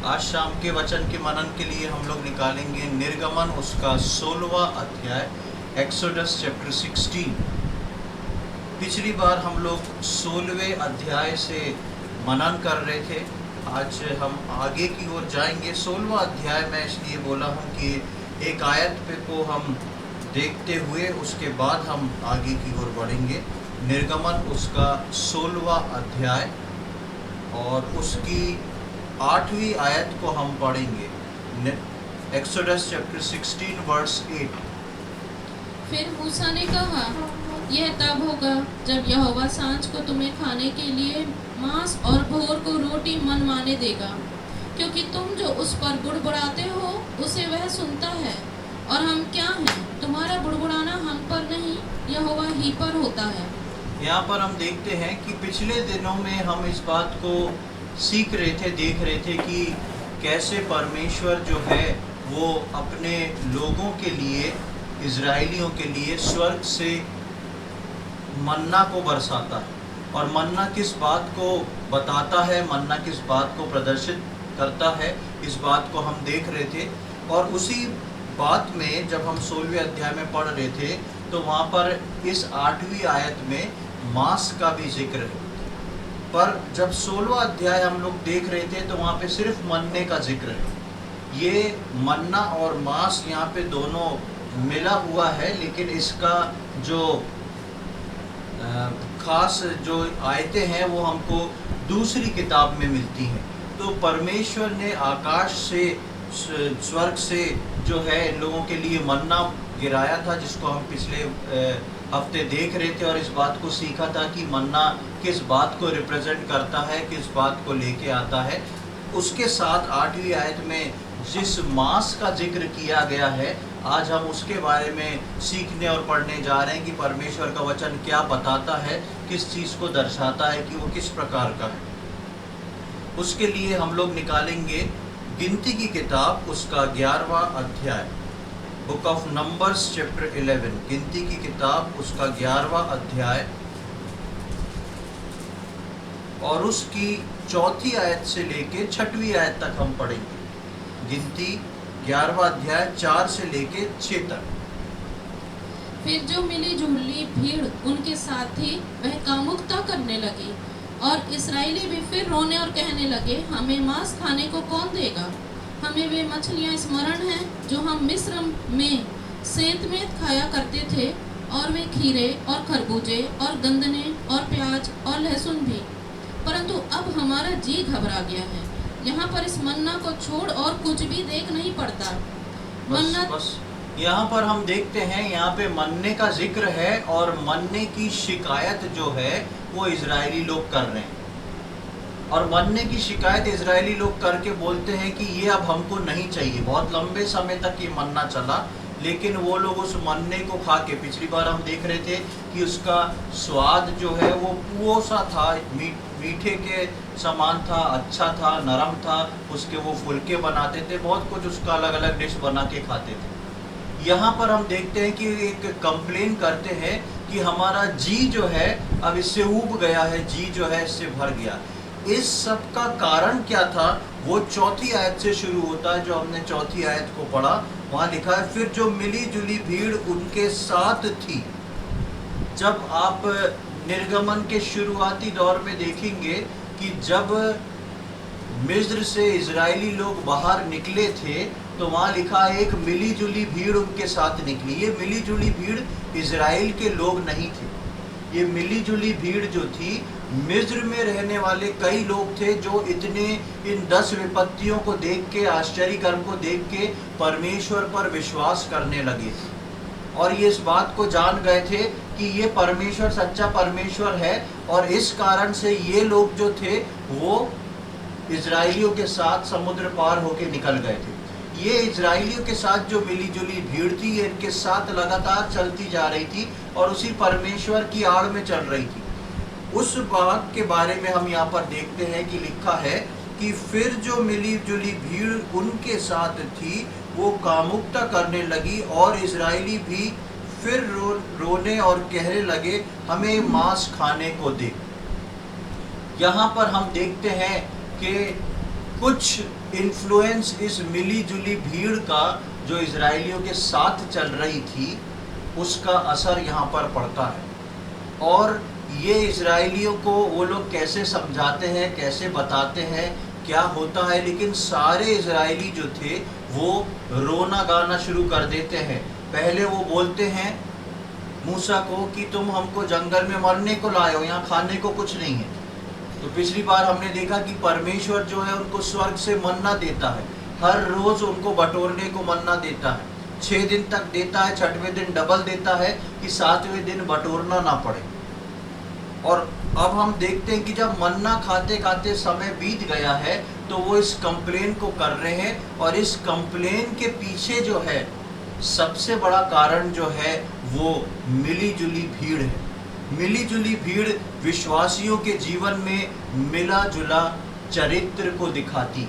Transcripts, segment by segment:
आज शाम के वचन के मनन के लिए हम लोग निकालेंगे निर्गमन उसका 16वां अध्याय, एक्सोडस चैप्टर 16। पिछली बार हम लोग 16वें अध्याय से मनन कर रहे थे। आज हम आगे की ओर जाएंगे। 16वां अध्याय मैं इसलिए बोला हूँ कि एक आयत पे को हम देखते हुए उसके बाद हम आगे की ओर बढ़ेंगे। निर्गमन उसका 16वां अध्याय और उसकी 8वीं आयत को हम पढ़ेंगे। Exodus chapter 16 verse 8। फिर मूसा ने कहा, यह तब होगा जब यहोवा सांझ को तुम्हें खाने के लिए मांस और भोर को रोटी मन माने देगा, क्योंकि तुम जो उस पर बुड़बुड़ाते हो उसे वह सुनता है। और हम क्या हैं? तुम्हारा बुड़बुड़ाना हम पर नहीं, यहोवा ही पर होता है। यहाँ पर हम देखते हैं कि पिछले दिनों में हम इस बात को सीख रहे थे, देख रहे थे कि कैसे परमेश्वर जो है वो अपने लोगों के लिए, इजराइलियों के लिए स्वर्ग से मन्ना को बरसाता है। और मन्ना किस बात को बताता है, मन्ना किस बात को प्रदर्शित करता है, इस बात को हम देख रहे थे। और उसी बात में जब हम 16वें अध्याय में पढ़ रहे थे तो वहाँ पर इस 8वीं आयत में मांस का भी जिक्र है। पर जब 16वां अध्याय हम लोग देख रहे थे तो वहाँ पे सिर्फ मन्ने का जिक्र है। ये मन्ना और मांस यहाँ पे दोनों मिला हुआ है, लेकिन इसका जो खास जो आयतें हैं वो हमको दूसरी किताब में मिलती हैं। तो परमेश्वर ने आकाश से, स्वर्ग से जो है इन लोगों के लिए मन्ना गिराया था, जिसको हम पिछले हफ्ते देख रहे थे और इस बात को सीखा था कि मन्ना किस बात को रिप्रेजेंट करता है, किस बात को लेके आता है। उसके साथ 8वीं आयत में जिस मांस का जिक्र किया गया है, आज हम उसके बारे में सीखने और पढ़ने जा रहे हैं कि परमेश्वर का वचन क्या बताता है, किस चीज़ को दर्शाता है, कि वो किस प्रकार का है। उसके लिए हम लोग निकालेंगे गिनती की किताब उसका 11वां अध्याय, बुक ऑफ नंबर्स चैप्टर 11। गिनती की किताब उसका 11वां अध्याय और उसकी 4थी आयत से लेके 6वीं आयत तक हम पढ़ेंगे। गिनती 11वां अध्याय 4 से लेके 6 तक। फिर जो मिली जुली भीड़ उनके साथ थी वह कामुकता करने लगी, और इस्राएली भी फिर रोने और कहने लगे, हमें मांस खाने को कौन देगा? हमें वे मछलियाँ स्मरण हैं जो हम मिस्र में सेंत में खाया करते थे, और वे खीरे और खरबूजे और गंदने और प्याज और लहसुन भी। परंतु अब हमारा जी घबरा गया है, यहाँ पर इस मन्ना को छोड़ और कुछ भी देख नहीं पड़ता। मन्ना बस यहाँ पर हम देखते हैं, यहाँ पे मन्ने का जिक्र है और मन्ने की शिकायत जो है वो इजरायली लोग कर रहे हैं। और मन्ने की शिकायत इजरायली लोग करके बोलते हैं कि ये अब हमको नहीं चाहिए। बहुत लंबे समय तक ये मन्ना चला, लेकिन वो लोग उस मन्ने को खा के, पिछली बार हम देख रहे थे कि उसका स्वाद जो है वो पुओ सा था, मीठे के समान था, अच्छा था, नरम था। उसके वो फुलके बनाते थे, बहुत कुछ उसका अलग अलग डिश बना के खाते थे। यहाँ पर हम देखते हैं कि एक कंप्लेन करते हैं कि हमारा जी जो है अब इससे ऊब गया है, जी जो है इससे भर गया। इस सब का कारण क्या था वो 4थी आयत से शुरू होता है, जो हमने 4थी आयत को पढ़ा। वहाँ लिखा है, फिर जो मिली जुली भीड़ उनके साथ थी। जब आप निर्गमन के शुरुआती दौर में देखेंगे कि जब मिस्र से इजरायली लोग बाहर निकले थे तो वहाँ लिखा है एक मिली जुली भीड़ उनके साथ निकली। ये मिली जुली भीड़ इजराइल के लोग नहीं थे, ये मिली जुली भीड़ जो थी मिस्र में रहने वाले कई लोग थे, जो इतने इन 10 विपत्तियों को देख के, आश्चर्य कर्म को देख के परमेश्वर पर विश्वास करने लगे थे। और ये इस बात को जान गए थे कि ये परमेश्वर सच्चा परमेश्वर है, और इस कारण से ये लोग जो थे वो इजराइलियों के साथ समुद्र पार होके निकल गए थे। ये इजराइलियों के साथ जो मिली जुली भीड़ थी, ये इनके साथ लगातार चलती जा रही थी और उसी परमेश्वर की आड़ में चल रही थी। उस बात के बारे में हम यहाँ पर देखते हैं कि लिखा है कि फिर जो मिली जुली भीड़ उनके साथ थी वो कामुकता करने लगी, और इजराइली भी फिर रोने और कहने लगे, हमें मांस खाने को दे। यहाँ पर हम देखते हैं कि कुछ इन्फ्लुएंस इस मिली जुली भीड़ का जो इजराइलियों के साथ चल रही थी उसका असर यहाँ पर पड़ता है। और ये इजराइलियों को वो लोग कैसे समझाते हैं, कैसे बताते हैं क्या होता है, लेकिन सारे इजराइली जो थे वो रोना गाना शुरू कर देते हैं। पहले वो बोलते हैं मूसा को कि तुम हमको जंगल में मरने को लाए हो, यहाँ खाने को कुछ नहीं है। तो पिछली बार हमने देखा कि परमेश्वर जो है उनको स्वर्ग से मन्ना देता है, हर रोज उनको बटोरने को मन्ना देता है, 6 दिन तक देता है, 6वें दिन डबल देता है कि 7वें दिन बटोरना ना पड़े। और अब हम देखते हैं कि जब मन्ना खाते खाते समय बीत गया है तो वो इस कंप्लेन को कर रहे हैं। और इस कंप्लेन के पीछे जो है सबसे बड़ा कारण जो है वो मिली जुली भीड़ है। मिली जुली भीड़ विश्वासियों के जीवन में मिला जुला चरित्र को दिखाती।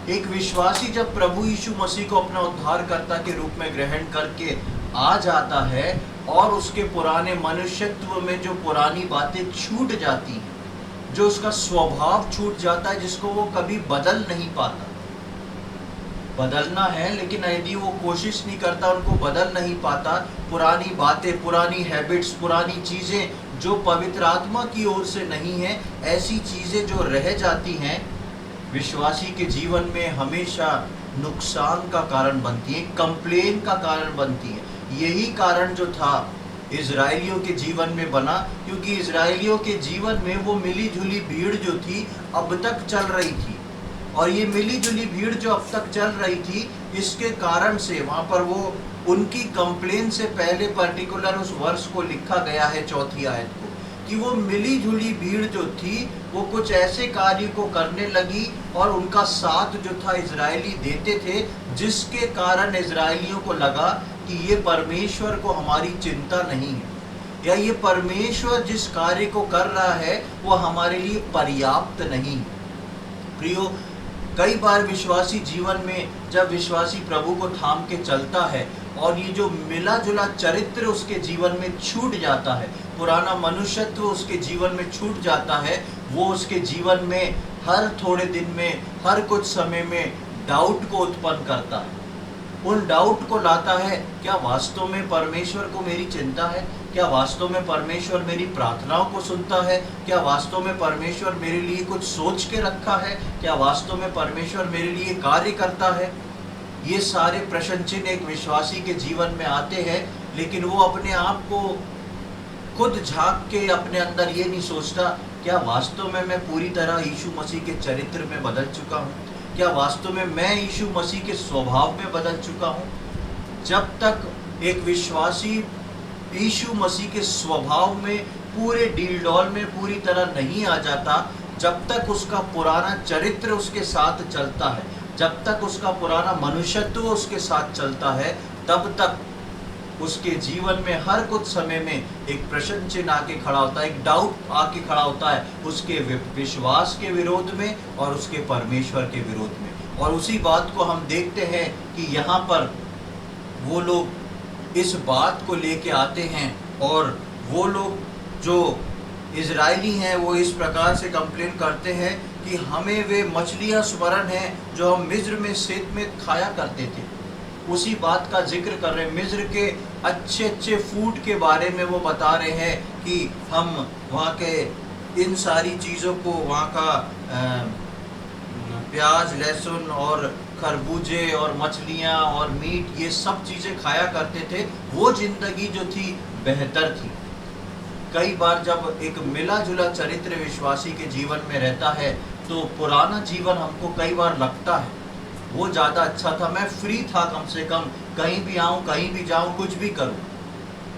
एक विश्वासी जब प्रभु यीशु मसीह को अपना उद्धारकर्ता के रूप में ग्रहण करके आ जाता है और उसके पुराने मनुष्यत्व में जो पुरानी बातें छूट जाती हैं, जो उसका स्वभाव छूट जाता है, जिसको वो कभी बदल नहीं पाता। बदलना है लेकिन यदि वो कोशिश नहीं करता, उनको बदल नहीं पाता। पुरानी बातें, पुरानी हैबिट्स, पुरानी चीज़ें जो पवित्र आत्मा की ओर से नहीं है, ऐसी चीज़ें जो रह जाती हैं विश्वासी के जीवन में हमेशा नुकसान का कारण बनती है, कंप्लेन का कारण बनती है। यही कारण जो था इजराइलियों के जीवन में बना, क्योंकि इजराइलियों के जीवन में वो मिली जुली भीड़ जो थी अब तक चल रही थी। और ये मिली जुली भीड़ जो अब तक चल रही थी, इसके कारण से वहाँ पर वो उनकी कंप्लेन से पहले पर्टिकुलर उस वर्ष को लिखा गया है 4th आयत को, कि वो मिली जुली भीड़ जो थी वो कुछ ऐसे कार्य को करने लगी और उनका साथ जो था इजरायली देते थे, जिसके कारण इजरायलियों को लगा कि ये परमेश्वर को हमारी चिंता नहीं है, या ये परमेश्वर जिस कार्य को कर रहा है वो हमारे लिए पर्याप्त नहीं है। प्रियो, कई बार विश्वासी जीवन में जब विश्वासी प्रभु को थाम के चलता है और ये जो मिला जुला चरित्र उसके जीवन में छूट जाता है, पुराना मनुष्यत्व उसके जीवन में छूट जाता है, वो उसके जीवन में हर थोड़े दिन में, हर कुछ समय में डाउट को उत्पन्न करता है। उन डाउट को लाता है, क्या वास्तव में परमेश्वर को मेरी चिंता है? क्या वास्तव में परमेश्वर मेरी प्रार्थनाओं को सुनता है? क्या वास्तव में परमेश्वर मेरे लिए कुछ सोच के रखा है? क्या वास्तव में परमेश्वर मेरे लिए कार्य करता है? ये सारे प्रश्न चिन्ह एक विश्वासी के जीवन में आते हैं, लेकिन वो अपने आप को खुद झांक के अपने अंदर ये नहीं सोचता, क्या वास्तव में मैं पूरी तरह यीशु मसीह के चरित्र में बदल चुका हूँ? क्या वास्तव में मैं यीशु मसीह के स्वभाव में बदल चुका हूँ? जब तक एक विश्वासी यीशु मसीह के स्वभाव में, पूरे डीलडॉल में पूरी तरह नहीं आ जाता, जब तक उसका पुराना चरित्र उसके साथ चलता है, जब तक उसका पुराना मनुष्यत्व उसके साथ चलता है, तब तक उसके जीवन में हर कुछ समय में एक प्रश्न चिन्ह आके खड़ा होता है, एक डाउट आके खड़ा होता है उसके विश्वास के विरोध में और उसके परमेश्वर के विरोध में। और उसी बात को हम देखते हैं कि यहाँ पर वो लोग इस बात को लेके आते हैं और वो लोग जो इजरायली हैं वो इस प्रकार से कंप्लेन करते हैं कि हमें वे मछलियाँ स्मरण हैं जो हम मिस्र में शेत में खाया करते थे। उसी बात का जिक्र कर रहे हैं, मिस्र के अच्छे अच्छे फूड के बारे में वो बता रहे हैं कि हम वहाँ के इन सारी चीज़ों को, वहाँ का प्याज, लहसुन और खरबूजे और मछलियाँ और मीट, ये सब चीज़ें खाया करते थे। वो ज़िंदगी जो थी बेहतर थी। कई बार जब एक मिला जुला चरित्र विश्वासी के जीवन में रहता है तो पुराना जीवन हमको कई बार लगता है वो ज़्यादा अच्छा था, मैं फ्री था, कम से कम कहीं भी आऊँ, कहीं भी जाऊँ, कुछ भी करूँ।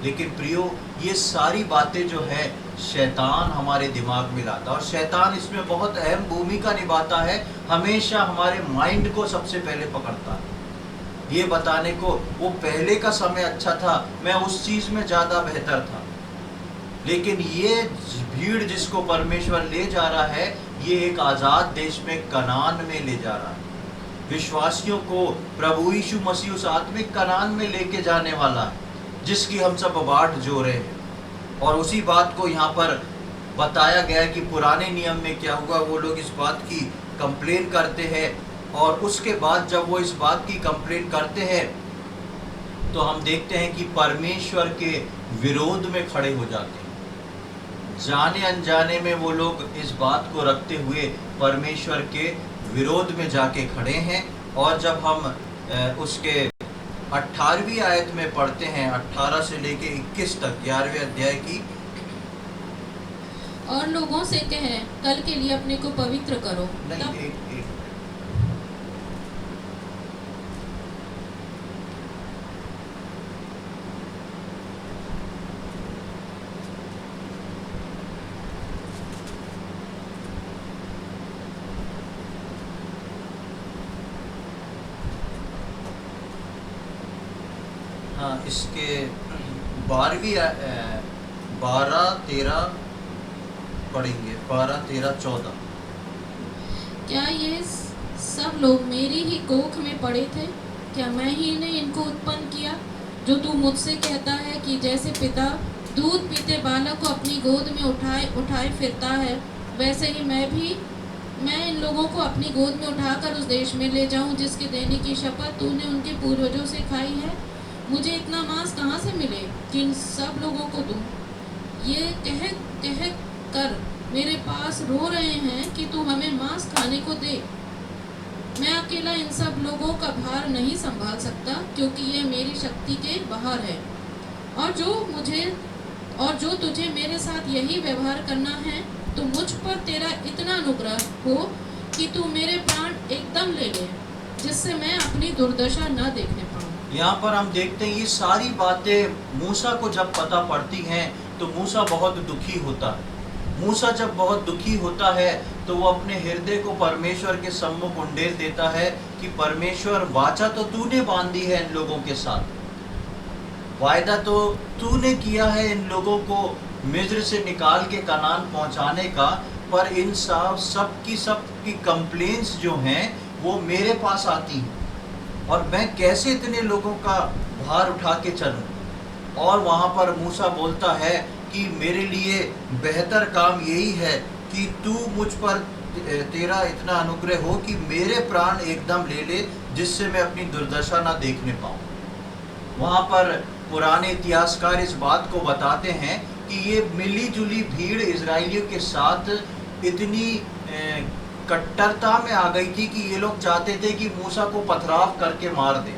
लेकिन प्रियो, ये सारी बातें जो है शैतान हमारे दिमाग में लाता है और शैतान इसमें बहुत अहम भूमिका निभाता है। हमेशा हमारे माइंड को सबसे पहले पकड़ता है, ये बताने को वो पहले का समय अच्छा था, मैं उस चीज़ में ज़्यादा बेहतर था। लेकिन ये भीड़ जिसको परमेश्वर ले जा रहा है, ये एक आज़ाद देश में, कनान में ले जा रहा है। विश्वासियों को प्रभु यीशु मसीह उस आत्मिक कनान में लेके जाने वाला है जिसकी हम सब बाट जो रहे हैं। और उसी बात को यहाँ पर बताया गया है कि पुराने नियम में क्या हुआ। वो लोग इस बात की कंप्लेन करते हैं, और उसके बाद जब वो इस बात की कंप्लेन करते हैं तो हम देखते हैं कि परमेश्वर के विरोध में खड़े हो जाते हैं। जाने अनजाने में वो लोग इस बात को रखते हुए परमेश्वर के विरोध में जाके खड़े हैं। और जब हम उसके 18वीं आयत में पढ़ते हैं, 18 से लेके 21 तक, 11वें अध्याय की। और लोगों से कहे, कल के लिए अपने को पवित्र करो। नहीं, एक हाँ, इसके 12-13 पढ़ेंगे, 12-13-14। क्या ये सब लोग मेरी ही कोख में पड़े थे? क्या मैं ही ने इनको उत्पन्न किया? जो तू मुझसे कहता है कि जैसे पिता दूध पीते बालक को अपनी गोद में उठाए फिरता है, वैसे ही मैं इन लोगों को अपनी गोद में उठाकर उस देश में ले जाऊं जिसके देने की शपथ तूने उनके पूर्वजों से खाई है। मुझे इतना मांस कहाँ से मिले कि इन सब लोगों को दूं? ये कह कर मेरे पास रो रहे हैं कि तू हमें मांस खाने को दे। मैं अकेला इन सब लोगों का भार नहीं संभाल सकता, क्योंकि ये मेरी शक्ति के बाहर है। और जो तुझे मेरे साथ यही व्यवहार करना है, तो मुझ पर तेरा इतना अनुग्रह हो कि तू मेरे प्राण एकदम ले ले, जिससे मैं अपनी दुर्दशा न देखने पाऊँ। यहाँ पर हम देखते हैं ये सारी बातें मूसा को जब पता पड़ती हैं तो मूसा बहुत दुखी होता है। मूसा जब बहुत दुखी होता है तो वो अपने हृदय को परमेश्वर के सम्मुख उंडेल देता है कि परमेश्वर, वाचा तो तूने बांधी है इन लोगों के साथ, वायदा तो तूने किया है इन लोगों को मिस्र से निकाल के कनान पहुंचाने का, पर इन सबकी कंप्लेंट्स जो हैं वो मेरे पास आती हैं, और मैं कैसे इतने लोगों का भार उठा के चलूं। और वहाँ पर मूसा बोलता है कि मेरे लिए बेहतर काम यही है कि तू मुझ पर तेरा इतना अनुग्रह हो कि मेरे प्राण एकदम ले ले, जिससे मैं अपनी दुर्दशा ना देखने पाऊँ। वहाँ पर पुराने इतिहासकार इस बात को बताते हैं कि ये मिली जुली भीड़ इजराइलियों के साथ इतनी कट्टरता में आ गई थी कि ये लोग चाहते थे कि मूसा को पथराव करके मार दें।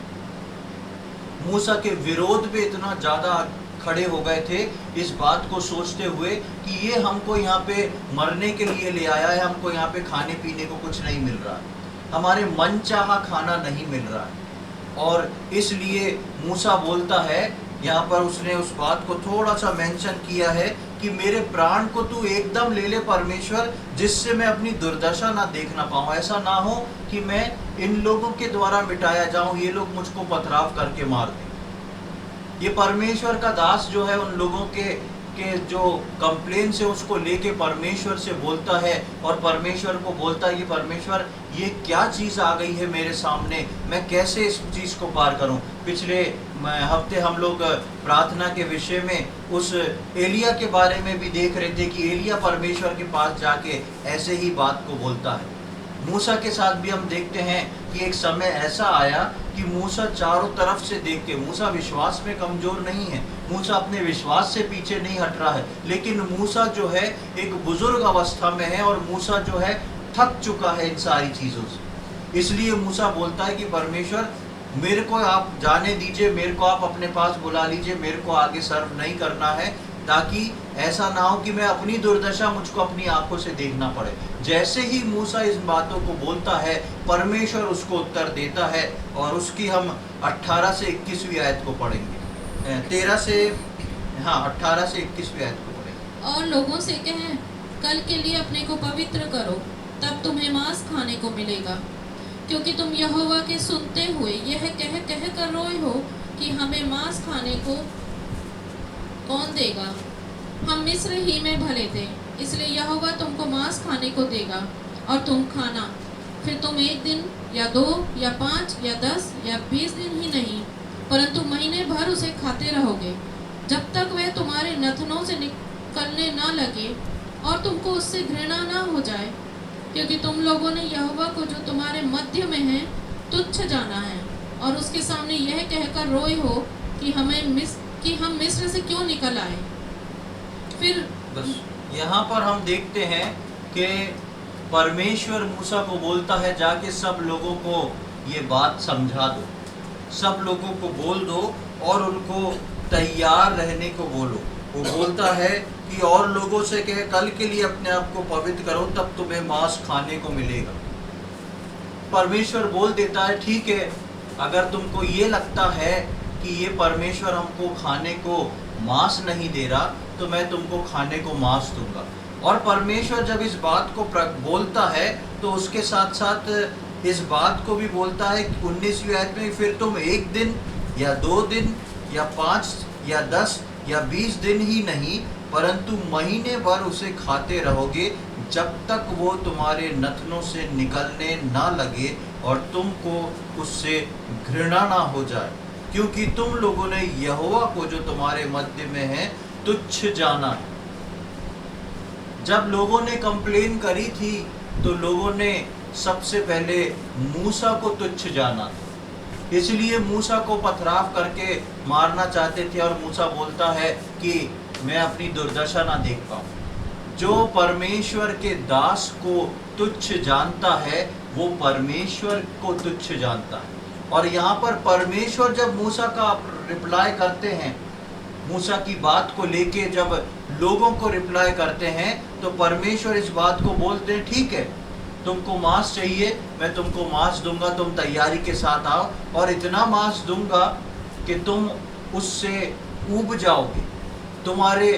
मूसा के विरोध में इतना ज़्यादा खड़े हो गए थे इस बात को सोचते हुए कि ये हमको यहाँ पे मरने के लिए ले आया है, हमको यहाँ पे खाने पीने को कुछ नहीं मिल रहा है, हमारे मनचाहा खाना नहीं मिल रहा है। और इसलिए मूसा बोलता है, यहाँ पर उसने उस बात को थोड़ा सा मेंशन किया है कि मेरे प्राण को तू एकदम ले ले परमेश्वर, जिससे मैं अपनी दुर्दशा ना देखना पाऊँ। ऐसा ना हो कि मैं इन लोगों के द्वारा मिटाया जाऊँ, ये लोग मुझको पथराव करके मार दें। ये परमेश्वर का दास जो है उन लोगों के जो कंप्लेन से उसको लेके परमेश्वर से बोलता है, और परमेश्वर को बोलता है कि परमेश्वर, ये क्या चीज़ आ गई है मेरे सामने, मैं कैसे इस चीज़ को पार करूं। पिछले हफ्ते हम लोग प्रार्थना के विषय में उस एलिया के बारे में भी देख रहे थे कि एलिया परमेश्वर के पास जाके ऐसे ही बात को बोलता है। मूसा के साथ भी हम देखते हैं कि एक समय ऐसा आया कि मूसा चारों तरफ से देख के, मूसा विश्वास में कमज़ोर नहीं है, मूसा अपने विश्वास से पीछे नहीं हट रहा है, लेकिन मूसा जो है एक बुजुर्ग अवस्था में है, और मूसा जो है थक चुका है इन सारी चीज़ों से। इसलिए मूसा बोलता है कि परमेश्वर, मेरे को आप जाने दीजिए, मेरे को आप अपने पास बुला लीजिए, मेरे को आगे सर्व नहीं करना है, ताकि ऐसा ना हो कि मैं अपनी दुर्दशा मुझको अपनी आंखों से देखना पड़े। जैसे ही मूसा इस बातों को बोलता है, परमेश्वर उसको उत्तर देता है, और उसकी हम 18 से 21वीं आयत को पढ़ेंगे। 18 से 21वीं आयत को पढ़ेंगे। और लोगों से कहें, कल के लिए अपने को पवित्र करो, तब तुम्हें मांस खाने को मिलेगा, क्योंकि तुम यहोवा के सुनते हुए यह कह कर रोए हो कि हमें मांस खाने को कौन देगा। हम मिस्र ही में भले थे, इसलिए यहोवा तुमको मांस खाने को देगा और तुम खाना। फिर तुम 1 दिन या 2 या 5 या 10 या 20 दिन ही नहीं, परंतु महीने भर उसे खाते रहोगे, जब तक वह तुम्हारे नथनों से निकलने ना लगे और तुमको उससे घृणा ना हो जाए, क्योंकि तुम लोगों ने यहोवा को जो तुम्हारे मध्य में है तुच्छ जाना है, और उसके सामने यह कहकर रोए हो कि हम मिस्र से क्यों निकल आए। फिर बस यहाँ पर हम देखते हैं कि परमेश्वर मूसा को बोलता है, जाके सब लोगों को ये बात समझा दो, सब लोगों को बोल दो और उनको तैयार रहने को बोलो। वो बोलता है कि और लोगों से कहे कल के लिए अपने आप को पवित्र करो, तब तुम्हें मांस खाने को मिलेगा। परमेश्वर बोल देता है ठीक है, अगर तुमको ये लगता है कि ये परमेश्वर हमको खाने को मांस नहीं दे रहा, तो मैं तुमको खाने को मांस दूंगा। और परमेश्वर जब इस बात को बोलता है तो उसके साथ साथ इस बात को भी बोलता है 19वीं आयत में, फिर तुम 1 दिन या 2 दिन या 5 या 10 या 20 दिन ही नहीं, परंतु महीने भर उसे खाते रहोगे, जब तक वो तुम्हारे नथनों से निकलने ना लगे और तुमको उससे घृणा ना हो जाए, क्योंकि तुम लोगों ने यहोवा को जो तुम्हारे मध्य में है तुच्छ जाना है। जब लोगों ने कंप्लेन करी थी तो लोगों ने सबसे पहले मूसा को तुच्छ जाना था, इसलिए मूसा को पथराव करके मारना चाहते थे। और मूसा बोलता है कि मैं अपनी दुर्दशा ना देख पाऊं। जो परमेश्वर के दास को तुच्छ जानता है वो परमेश्वर को तुच्छ जानता है। और यहाँ पर परमेश्वर जब मूसा का रिप्लाई करते हैं, मूसा की बात को लेके जब लोगों को रिप्लाई करते हैं, तो परमेश्वर इस बात को बोलते हैं ठीक है, तुमको मांस चाहिए, मैं तुमको मांस दूंगा, तुम तैयारी के साथ आओ, और इतना मांस दूंगा कि तुम उससे ऊब जाओगे, तुम्हारे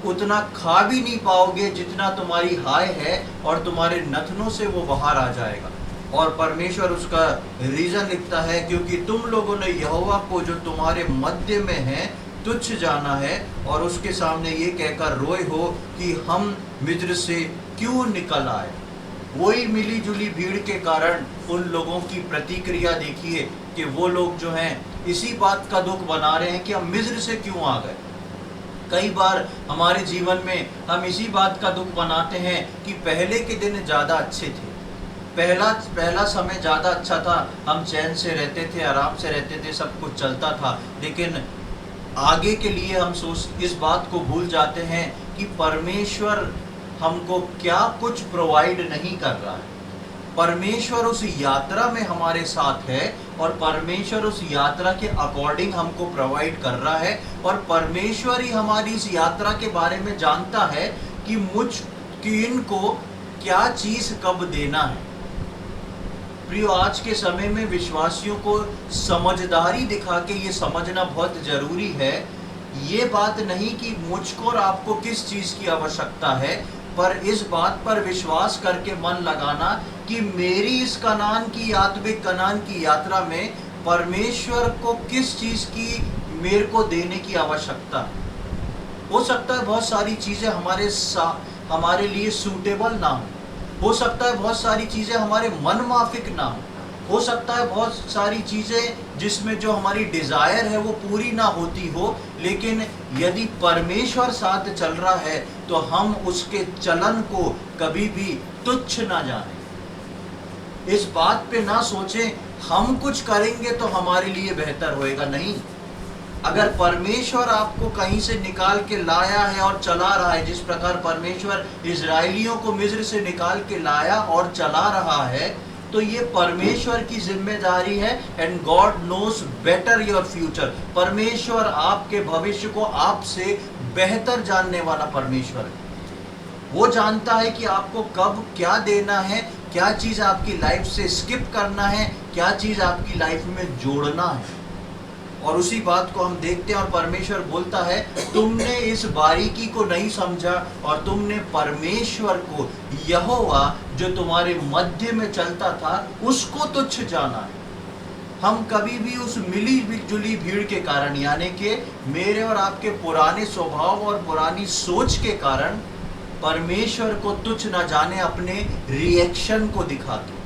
उतना खा भी नहीं पाओगे जितना तुम्हारी हाय है, और तुम्हारे नथनों से वो बाहर आ जाएगा। और परमेश्वर उसका रीजन लिखता है, क्योंकि तुम लोगों ने यहोवा को जो तुम्हारे मध्य में है तुच्छ जाना है, और उसके सामने ये कहकर रोए हो कि हम मिस्र से क्यों निकल आए। वही मिली जुली भीड़ के कारण उन लोगों की प्रतिक्रिया देखिए कि वो लोग जो हैं इसी बात का दुख बना रहे हैं कि हम मिस्र से क्यों आ गए। कई बार हमारे जीवन में हम इसी बात का दुख बनाते हैं कि पहले के दिन ज़्यादा अच्छे थे, पहला समय ज़्यादा अच्छा था, हम चैन से रहते थे, आराम से रहते थे, सब कुछ चलता था। लेकिन आगे के लिए हम इस बात को भूल जाते हैं कि परमेश्वर हमको क्या कुछ प्रोवाइड नहीं कर रहा है। परमेश्वर उस यात्रा में हमारे साथ है, और परमेश्वर उस यात्रा के अकॉर्डिंग हमको प्रोवाइड कर रहा है, और परमेश्वर ही हमारी इस यात्रा के बारे में जानता है कि इनको क्या चीज़ कब देना है। प्रियो, आज के समय में विश्वासियों को समझदारी दिखा के ये समझना बहुत ज़रूरी है, ये बात नहीं कि मुझको और आपको किस चीज़ की आवश्यकता है, पर इस बात पर विश्वास करके मन लगाना कि मेरी इस कनान की आत्मिक कनान की यात्रा में परमेश्वर को किस चीज़ की मेरे को देने की आवश्यकता है। हो सकता है बहुत सारी चीज़ें हमारे लिए सूटेबल ना हो सकता है बहुत सारी चीज़ें हमारे मन माफिक ना हो सकता है बहुत सारी चीज़ें जिसमें जो हमारी डिज़ायर है वो पूरी ना होती हो, लेकिन यदि परमेश्वर साथ चल रहा है तो हम उसके चलन को कभी भी तुच्छ ना जाने। इस बात पे ना सोचें हम कुछ करेंगे तो हमारे लिए बेहतर होएगा, नहीं। अगर परमेश्वर आपको कहीं से निकाल के लाया है और चला रहा है, जिस प्रकार परमेश्वर इजराइलियों को मिस्र से निकाल के लाया और चला रहा है, तो ये परमेश्वर की जिम्मेदारी है। And God knows better your future. परमेश्वर आपके भविष्य को आपसे बेहतर जानने वाला परमेश्वर है। वो जानता है कि आपको कब क्या देना है, क्या चीज़ आपकी लाइफ से स्किप करना है, क्या चीज़ आपकी लाइफ में जोड़ना है। और उसी बात को हम देखते हैं, और परमेश्वर बोलता है तुमने इस बारीकी को नहीं समझा, और तुमने परमेश्वर को, यहोवा जो तुम्हारे मध्य में चलता था, उसको तुच्छ जाना है। हम कभी भी उस मिली जुली भीड़ के कारण, यानी कि मेरे और आपके पुराने स्वभाव और पुरानी सोच के कारण परमेश्वर को तुच्छ ना जाने, अपने रिएक्शन को दिखाते।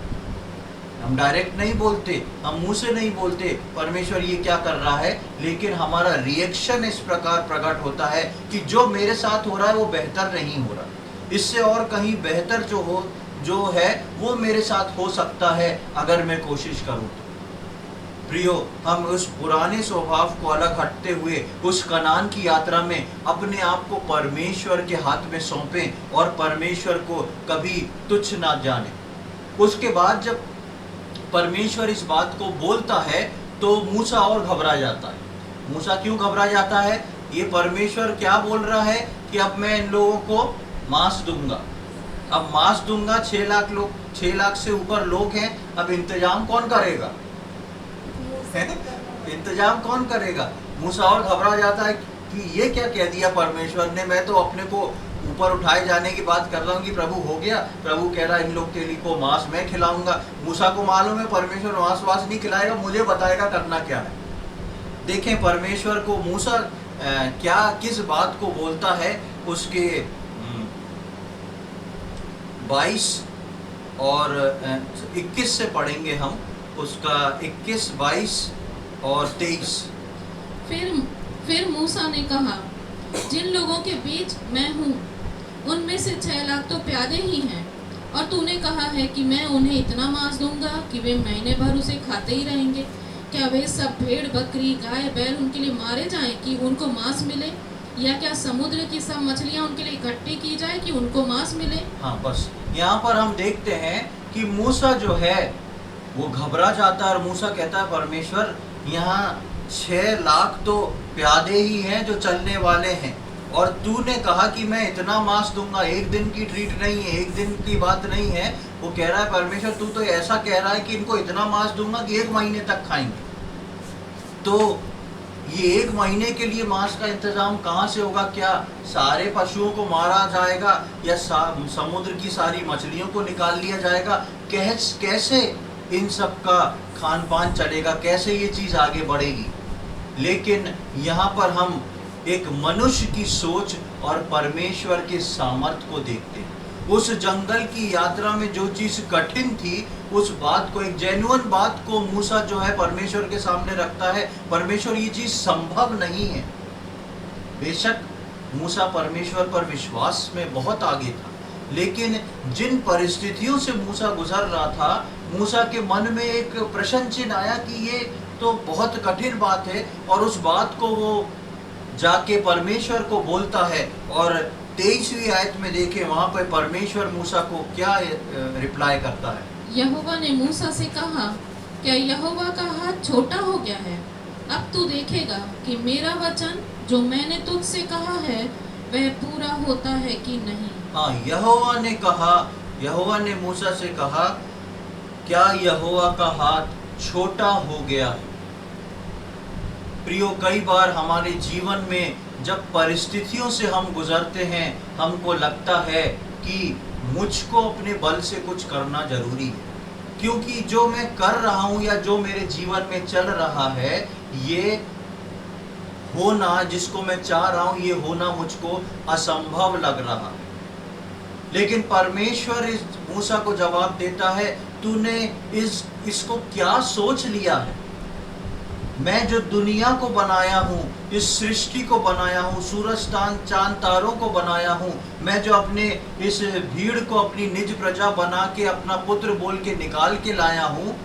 हम डायरेक्ट नहीं बोलते, हम मुंह से नहीं बोलते परमेश्वर ये क्या कर रहा है, लेकिन हमारा रिएक्शन इस प्रकार प्रकट होता है कि जो मेरे साथ हो रहा है वो बेहतर नहीं हो रहा, इससे और कहीं बेहतर जो हो जो है वो मेरे साथ हो सकता है अगर मैं कोशिश करूं तो। प्रियो, हम उस पुराने स्वभाव को अलग हटते हुए उस कनान की यात्रा में अपने आप को परमेश्वर के हाथ में सौंपें और परमेश्वर को कभी तुच्छ ना जाने। उसके बाद जब परमेश्वर इस बात को बोलता है तो मूसा और घबरा जाता है। मूसा क्यों घबरा जाता है? ये परमेश्वर क्या बोल रहा है कि अब मैं इन लोगों को मांस दूंगा, अब मांस दूंगा। 6 लाख लोग, 6 लाख से ऊपर लोग हैं, अब इंतजाम कौन करेगा? इंतजाम कौन करेगा? मूसा और घबरा जाता है कि ये क्या कह दिया परमेश्वर ने, मैं तो अपने को ऊपर उठाए जाने की बात कर रहा हूँ कि प्रभु हो गया। प्रभु कह रहा है इन लोग के लिए को मांस मैं खिलाऊंगा। मूसा को मालूम है परमेश्वर मांस वास नहीं खिलाएगा, मुझे बताएगा करना क्या है। देखें परमेश्वर को मूसा क्या किस बात को बोलता है। उसके 22 और 21 से पढ़ेंगे हम, उसका 21, 22 और 23। फिर मूसा ने कहा, जिन लोगों के बीच मैं हूँ उनमें से 6 लाख तो प्यादे ही हैं, और तूने कहा है कि मैं उन्हें इतना मांस दूंगा कि वे महीने भर उसे खाते ही रहेंगे। क्या वे सब भेड़ बकरी गाय बैल उनके लिए मारे जाएं कि उनको मांस मिले, या क्या समुद्र की सब मछलियां उनके लिए इकट्ठी की जाए कि उनको मांस मिले? हाँ, बस यहाँ पर हम देखते हैं कि मूसा जो है वो घबरा जाता है और मूसा कहता है परमेश्वर यहाँ 6 लाख तो प्यादे ही हैं जो चलने वाले हैं, और तूने कहा कि मैं इतना मांस दूंगा। एक दिन की ट्रीट नहीं है, एक दिन की बात नहीं है। वो कह रहा है परमेश्वर तू तो ऐसा कह रहा है कि इनको इतना मांस दूंगा कि 1 महीने तक खाएंगे। तो ये 1 महीने के लिए मांस का इंतजाम कहाँ से होगा? क्या सारे पशुओं को मारा जाएगा या समुद्र की सारी मछलियों को निकाल लिया जाएगा? कैसे इन सब का खान पान चलेगा? कैसे ये चीज़ आगे बढ़ेगी? लेकिन यहाँ पर हम एक मनुष्य की सोच और परमेश्वर के सामर्थ्य को देखते हैं। उस जंगल की यात्रा में जो चीज़ कठिन थी, उस बात को, एक जेन्युइन बात को मूसा जो है परमेश्वर के सामने रखता है। परमेश्वर ये चीज़ संभव नहीं है। बेशक मूसा परमेश्वर पर विश्वास में बहुत आगे था, लेकिन जिन परिस्थितियों से मूसा गुजर रहा था, मूसा के मन में एक प्रश्न चिन्ह आया कि ये तो बहुत कठिन बात है, और उस बात को वो जाके परमेश्वर को बोलता है। और 23वीं आयत में देखें, वहाँ पर परमेश्वर मूसा को क्या रिप्लाई करता है। यहोवा ने मूसा से कहा, क्या यहोवा का हाथ छोटा हो गया है? अब तू देखेगा कि मेरा वचन जो मैंने तुझसे कहा है वह पूरा होता है कि नहीं। हाँ, यहोवा ने मूसा से कहा, क्या यहोवा का हाथ छोटा हो गया है? प्रियो, कई बार हमारे जीवन में जब परिस्थितियों से हम गुजरते हैं, हमको लगता है कि मुझको अपने बल से कुछ करना जरूरी है, क्योंकि जो मैं कर रहा हूँ या जो मेरे जीवन में चल रहा है, ये होना जिसको मैं चाह रहा हूँ, ये होना मुझको असंभव लग रहा है। लेकिन परमेश्वर इस मूसा को जवाब देता है, तूने इसको क्या सोच लिया है? मैं जो दुनिया को बनाया हूँ, इस सृष्टि को बनाया हूँ, सूरज चांद तारों को बनाया हूँ, मैं जो अपने इस भीड़ को अपनी निज प्रजा बना के अपना पुत्र बोल के निकाल के लाया हूँ,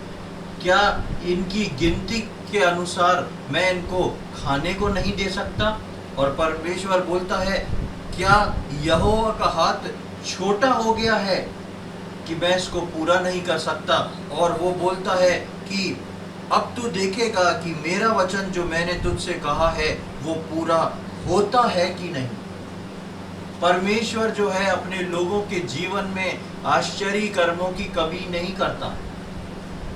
क्या इनकी गिनती के अनुसार मैं इनको खाने को नहीं दे सकता? और परमेश्वर बोलता है, क्या यहोवा का हाथ छोटा हो गया है कि मैं इसको पूरा नहीं कर सकता? और वो बोलता है कि अब तू देखेगा कि मेरा वचन जो मैंने तुझसे कहा है वो पूरा होता है कि नहीं। परमेश्वर जो है अपने लोगों के जीवन में आश्चर्य कर्मों की कमी नहीं करता,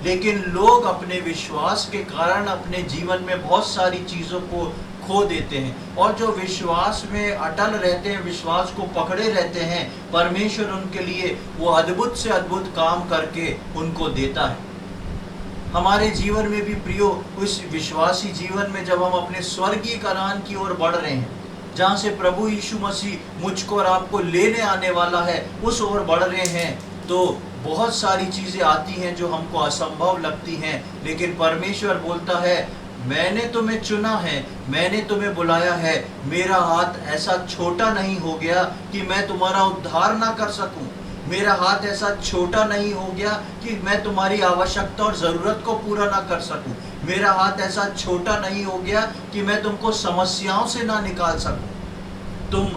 लेकिन लोग अपने विश्वास के कारण अपने जीवन में बहुत सारी चीज़ों को खो देते हैं, और जो विश्वास में अटल रहते हैं, विश्वास को पकड़े रहते हैं, परमेश्वर उनके लिए वो अद्भुत से अद्भुत काम करके उनको देता है। हमारे जीवन में भी प्रियो, उस विश्वासी जीवन में जब हम अपने स्वर्गीय कनान की ओर बढ़ रहे हैं, जहाँ से प्रभु यीशु मसीह मुझको और आपको लेने आने वाला है, उस ओर बढ़ रहे हैं, तो बहुत सारी चीज़ें आती हैं जो हमको असंभव लगती हैं, लेकिन परमेश्वर बोलता है, मैंने तुम्हें चुना है, मैंने तुम्हें बुलाया है, मेरा हाथ ऐसा छोटा नहीं हो गया कि मैं तुम्हारा उद्धार ना कर सकूं। मेरा हाथ ऐसा छोटा नहीं हो गया कि मैं तुम्हारी आवश्यकता और ज़रूरत को पूरा ना कर सकूं। मेरा हाथ ऐसा छोटा नहीं हो गया कि मैं तुमको समस्याओं से ना निकाल सकूं। तुम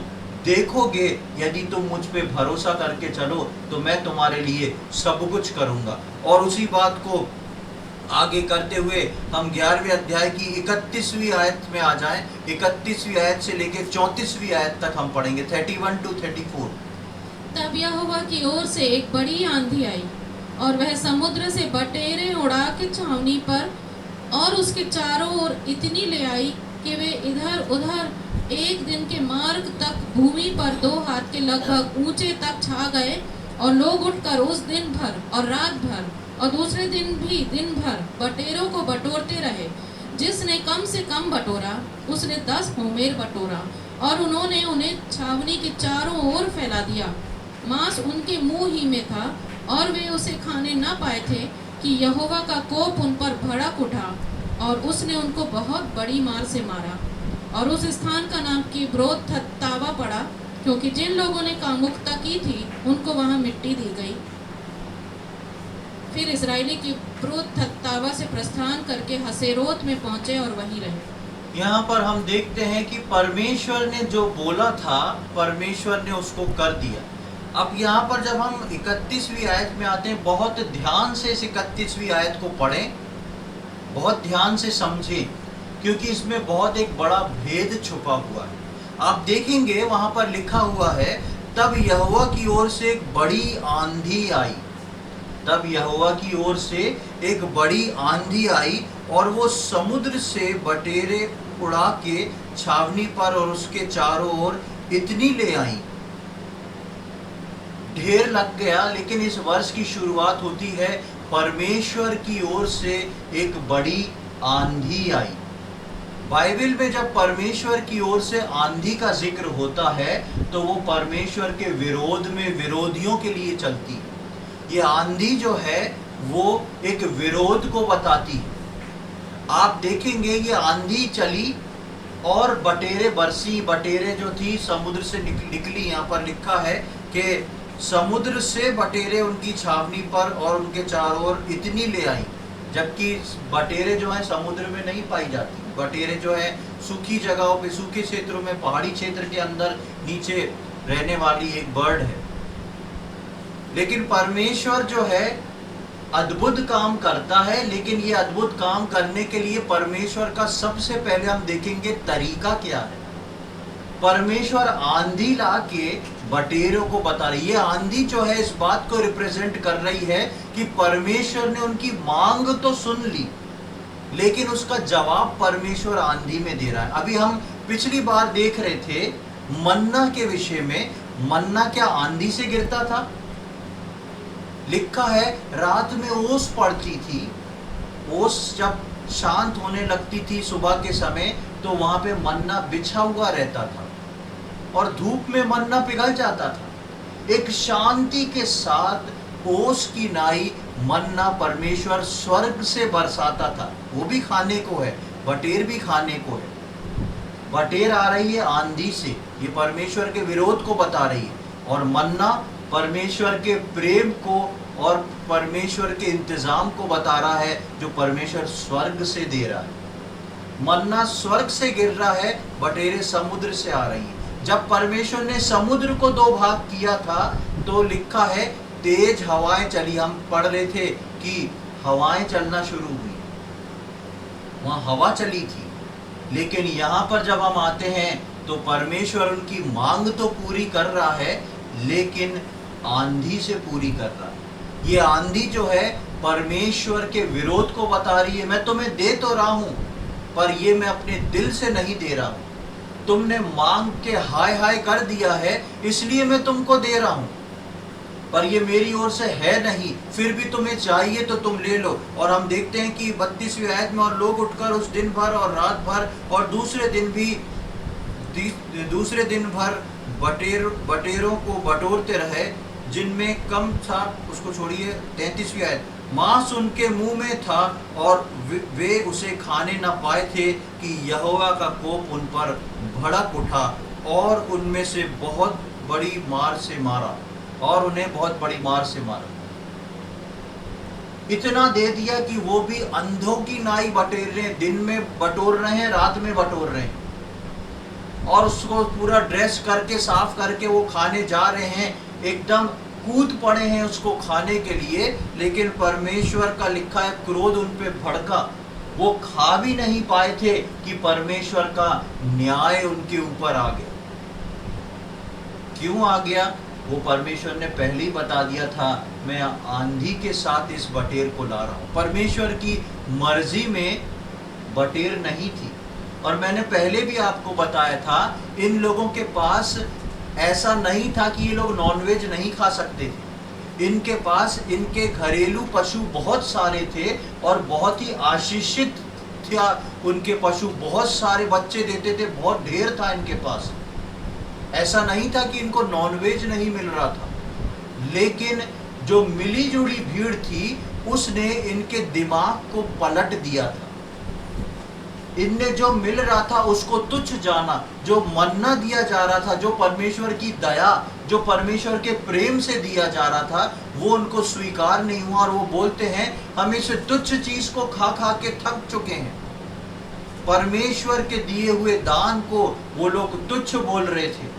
देखोगे, यदि तुम मुझ पे भरोसा करके चलो तो मैं तुम्हारे लिए सब कुछ करूंगा। और उसी बात को आगे करते हुए हम 11वें अध्याय की 31वीं आयत में आ जाएं। 31वीं आयत से लेकर 34वीं आयत तक हम पढ़ेंगे, 31 to 34। तब यहोवा की ओर से एक बड़ी आंधी आई और वह समुद्र से बटेरें उड़ा के छावनी पर और उसके चारों ओर इतनी ले आई कि वे इधर उधर एक दिन के मार्ग तक भूमि पर 2 हाथ के लगभग ऊंचे तक छा गए। और लोग उठकर उस दिन भर और रात भर और दूसरे दिन भी दिन भर बटेरों को बटोरते रहे। जिसने कम से कम बटोरा उसने 10 होमेर बटोरा, और उन्होंने उन्हें छावनी के चारों ओर फैला दिया। मांस उनके मुंह ही में था और वे उसे खाने न पाए थे कि यहोवा का कोप उन पर भड़क उठा और उसने उनको बहुत बड़ी मार से मारा। और उस स्थान का नाम किब्रोत हत्तावा पड़ा, क्योंकि जिन लोगों ने कामुकता की थी उनको वहां मिट्टी दी गई। फिर इजरायली किब्रोत हत्तावा से प्रस्थान करके हसेरोत में पहुंचे और वहीं रहे। यहाँ पर हम देखते हैं कि परमेश्वर ने जो बोला था, परमेश्वर ने उसको कर दिया। अब यहाँ पर जब हम 31वीं आयत में आते हैं, बहुत ध्यान से इस 31वीं आयत को पढ़ें, बहुत ध्यान से समझें, क्योंकि इसमें बहुत एक बड़ा भेद छुपा हुआ है। आप देखेंगे वहाँ पर लिखा हुआ है, तब यहोवा की ओर से एक बड़ी आंधी आई। तब यहोवा की ओर से एक बड़ी आंधी आई और वो समुद्र से बटेरे उड़ा के छावनी पर और उसके चारों ओर इतनी ले आई, ढेर लग गया। लेकिन इस वर्ष की शुरुआत होती है, परमेश्वर की ओर से एक बड़ी आंधी आई। बाइबल में जब परमेश्वर की ओर से आंधी का जिक्र होता है तो वो परमेश्वर के विरोध में विरोधियों के लिए चलती है। ये आंधी जो है वो एक विरोध को बताती है। आप देखेंगे ये आंधी चली और बटेरे बरसी। बटेरे जो थी समुद्र से निकली। यहाँ पर लिखा है कि समुद्र से बटेरे उनकी छावनी पर और उनके चारों ओर इतनी ले आई, जबकि बटेरे जो है समुद्र में नहीं पाई जाती। बटेरे जो है सूखी जगहों पे, सूखे क्षेत्रों में, पहाड़ी क्षेत्र के अंदर नीचे रहने वाली एक बर्ड है। लेकिन परमेश्वर जो है अद्भुत काम करता है, लेकिन ये अद्भुत काम करने के लिए परमेश्वर का सबसे पहले हम देखेंगे तरीका क्या है। परमेश्वर आंधी ला के बटेरों को बता रही है। आंधी जो है इस बात को रिप्रेजेंट कर रही है कि परमेश्वर ने उनकी मांग तो सुन ली, लेकिन उसका जवाब परमेश्वर आंधी में दे रहा है। अभी हम पिछली बार देख रहे थे मन्ना के विषय में। मन्ना क्या आंधी से गिरता था? लिखा है रात में ओस पड़ती थी। ओस जब शांत होने लगती थी सुबह के समय तो वहां पे मन्ना बिछा हुआ रहता था और धूप में मन्ना पिघल जाता था। एक शांति के साथ ओस की नाई मन्ना परमेश्वर स्वर्ग से बरसाता था। वो भी खाने को है, बटेर भी खाने को है। बटेर आ रही है आंधी से, ये परमेश्वर के विरोध को बता रही है। और मन्ना परमेश्वर के प्रेम को और परमेश्वर के इंतजाम को बता रहा है, जो परमेश्वर स्वर्ग से दे रहा है। मन्ना स्वर्ग से गिर रहा है, बटेरे समुद्र से आ रही है। जब परमेश्वर ने समुद्र को 2 भाग किया था तो लिखा है तेज हवाएं चली। हम पढ़ रहे थे कि हवाएं चलना शुरू हुई, वहां हवा चली थी। लेकिन यहाँ पर जब हम आते हैं तो परमेश्वर उनकी मांग तो पूरी कर रहा है, लेकिन आंधी से पूरी कर रहा है। ये आंधी जो है परमेश्वर के विरोध को बता रही है। मैं तुम्हें दे तो रहा हूं, पर ये मैं अपने दिल से नहीं दे रहा हूं। तुमने मांग के हाय हाय कर दिया है, इसलिए मैं तुमको दे रहा हूं, पर ये मेरी ओर से है नहीं। फिर भी तुम्हें चाहिए तो तुम ले लो। और हम देखते हैं कि 32वीं आयत में, और लोग उठकर उस दिन भर और रात भर और दूसरे दिन भर बटेरों को बटोरते रहे, जिनमें कम था। उसको छोड़िए, 33वीं आयत, मांस उनके मुंह में था और वे उसे खाने न पाए थे कि यहोवा का कोप उन पर भड़क उठा और उनमें से बहुत बड़ी मार से मारा। और उन्हें बहुत बड़ी मार से मारा। इतना दे दिया कि वो भी अंधों की नाई बटेर रहे हैं, दिन में बटोर रहे हैं, रात में बटोर रहे हैं, और उसको पूरा ड्रेस करके साफ करके वो खाने जा रहे हैं, एकदम कूद पड़े हैं उसको खाने के लिए। लेकिन परमेश्वर का लिखा है क्रोध उन पे भड़का, वो खा भी नहीं पाए थे कि परमेश्वर का न्याय उनके ऊपर आ गया। क्यों आ गया? वो परमेश्वर ने पहले ही बता दिया था, मैं आंधी के साथ इस बटेर को ला रहा हूं। परमेश्वर की मर्जी में बटेर नहीं थी। और मैंने पहले भी आपको बताया था, इन लोगों के पास ऐसा नहीं था कि ये लोग नॉनवेज नहीं खा सकते थे। इनके पास इनके घरेलू पशु बहुत सारे थे और बहुत ही आशीषित था उनके पशु, बहुत सारे बच्चे देते थे, बहुत ढेर था इनके पास। ऐसा नहीं था कि इनको नॉनवेज नहीं मिल रहा था। लेकिन जो मिली जुली भीड़ थी उसने इनके दिमाग को पलट दिया था। इनने जो मिल रहा था उसको तुच्छ जाना, जो मन्ना दिया जा रहा था, जो परमेश्वर की दया, जो परमेश्वर के प्रेम से दिया जा रहा था, वो उनको स्वीकार नहीं हुआ। और वो बोलते हैं हम इस तुच्छ चीज को खा खा के थक चुके हैं। परमेश्वर के दिए हुए दान को वो लोग तुच्छ बोल रहे थे।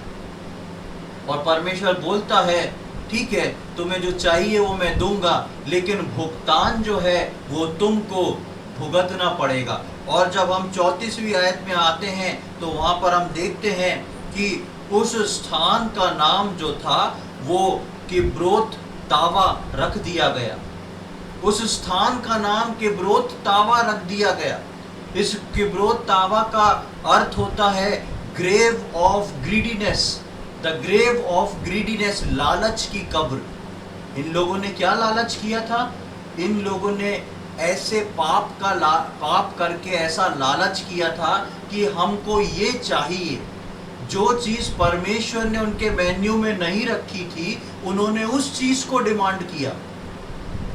और परमेश्वर बोलता है ठीक है, तुम्हें जो चाहिए वो मैं दूंगा, लेकिन भुगतान जो है वो तुमको भुगतना पड़ेगा। और जब हम 34वीं आयत में आते हैं तो वहां पर हम देखते हैं कि उस स्थान का नाम जो था वो किब्रोत तावा रख दिया गया। उस स्थान का नाम किब्रोत तावा रख दिया गया। इस किब्रोत तावा का अर्थ होता है grave of greediness, the grave of greediness, लालच की कब्र। इन लोगों ने क्या लालच किया था? इन लोगों ने ऐसे पाप करके ऐसा लालच किया था कि हमको ये चाहिए। जो चीज परमेश्वर ने उनके मेन्यू में नहीं रखी थी, उन्होंने उस चीज को डिमांड किया।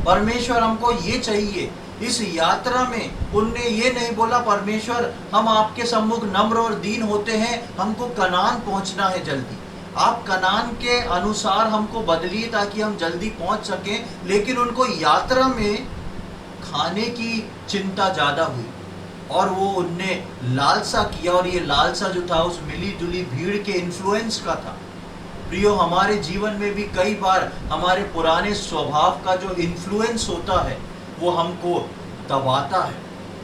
परमेश्वर हमको ये चाहिए। इस यात्रा में उनने ये नहीं बोला परमेश्वर हम आपके सम्मुख नम्र और दीन होते हैं, हमको कनान पहुंचना है जल्दी, आप कनान के अनुसार हमको बदलिए ताकि हम जल्दी पहुंच सकें। लेकिन उनको यात्रा में खाने की चिंता ज्यादा हुई और वो उनने लालसा किया। और ये लालसा जो था उस मिली जुली भीड़ के इन्फ्लुएंस का था। प्रियो, हमारे जीवन में भी कई बार हमारे पुराने स्वभाव का जो इन्फ्लुएंस होता है वो हमको दबाता है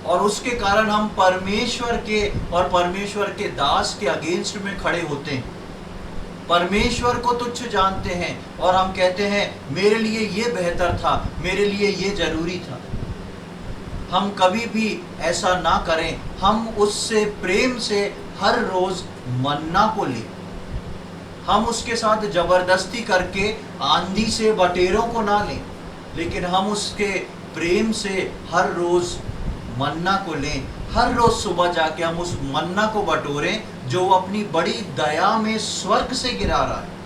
और उसके कारण हम परमेश्वर के और परमेश्वर के दास के अगेंस्ट में खड़े होते हैं। परमेश्वर को तुच्छ जानते हैं और हम कहते हैं मेरे लिए ये बेहतर था, मेरे लिए ये जरूरी था। हम कभी भी ऐसा ना करें। हम उससे प्रेम से हर रोज मन्ना को लें। हम उसके साथ जबरदस्ती करके आंधी से बटेरों को ना लें, लेकिन हम उसके प्रेम से हर रोज मन्ना को लें। हर रोज सुबह जाके हम उस मन्ना को बटोरें जो वो अपनी बड़ी दया में स्वर्ग से गिरा रहा है।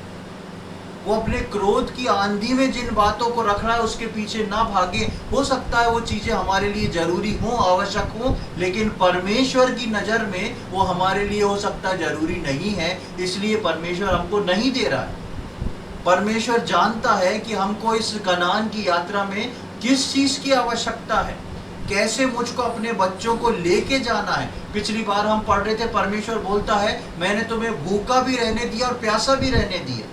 वो अपने क्रोध की आंधी में जिन बातों को रख रहा है उसके पीछे ना भागे। हो सकता है वो चीजें हमारे लिए जरूरी हो, आवश्यक हो, लेकिन परमेश्वर की नजर में वो हमारे लिए हो सकता है जरूरी नहीं है, इसलिए परमेश्वर हमको नहीं दे रहा है। परमेश्वर जानता है कि हमको इस कनान की यात्रा में किस चीज की आवश्यकता है, कैसे मुझको अपने बच्चों को लेके जाना है। पिछली बार हम पढ़ रहे थे, परमेश्वर बोलता है मैंने तुम्हें भूखा भी रहने दिया और प्यासा भी रहने दिया।